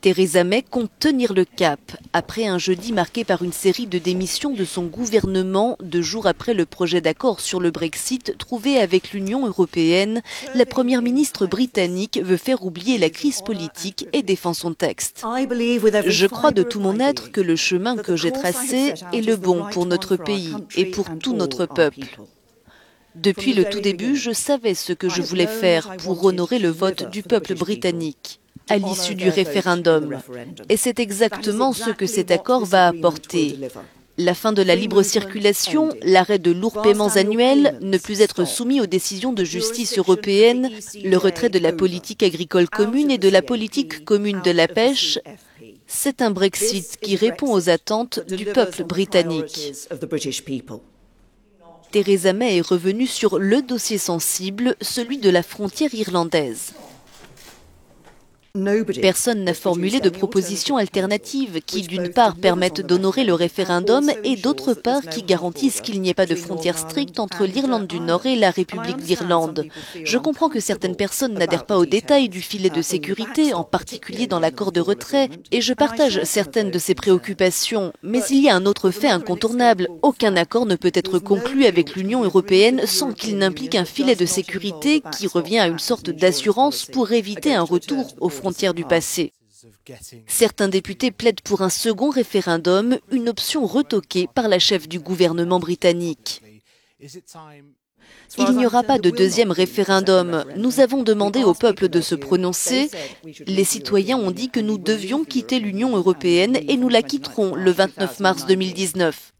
Theresa May compte tenir le cap. Après un jeudi marqué par une série de démissions de son gouvernement, 2 jours après le projet d'accord sur le Brexit trouvé avec l'Union européenne, la première ministre britannique veut faire oublier la crise politique et défend son texte. Je crois de tout mon être que le chemin que j'ai tracé est le bon pour notre pays et pour tout notre peuple. Depuis le tout début, je savais ce que je voulais faire pour honorer le vote du peuple britannique à l'issue du référendum. Et c'est exactement ce que cet accord va apporter. La fin de la libre circulation, l'arrêt de lourds paiements annuels, ne plus être soumis aux décisions de justice européenne, le retrait de la politique agricole commune et de la politique commune de la pêche, c'est un Brexit qui répond aux attentes du peuple britannique. Theresa May est revenue sur le dossier sensible, celui de la frontière irlandaise. Personne n'a formulé de propositions alternatives qui, d'une part, permettent d'honorer le référendum et d'autre part, qui garantissent qu'il n'y ait pas de frontière stricte entre l'Irlande du Nord et la République d'Irlande. Je comprends que certaines personnes n'adhèrent pas aux détails du filet de sécurité, en particulier dans l'accord de retrait, et je partage certaines de ces préoccupations. Mais il y a un autre fait incontournable. Aucun accord ne peut être conclu avec l'Union européenne sans qu'il n'implique un filet de sécurité qui revient à une sorte d'assurance pour éviter un retour aux frontières du passé. Certains députés plaident pour un second référendum, une option retoquée par la chef du gouvernement britannique. Il n'y aura pas de deuxième référendum. Nous avons demandé au peuple de se prononcer. Les citoyens ont dit que nous devions quitter l'Union européenne et nous la quitterons le 29 mars 2019.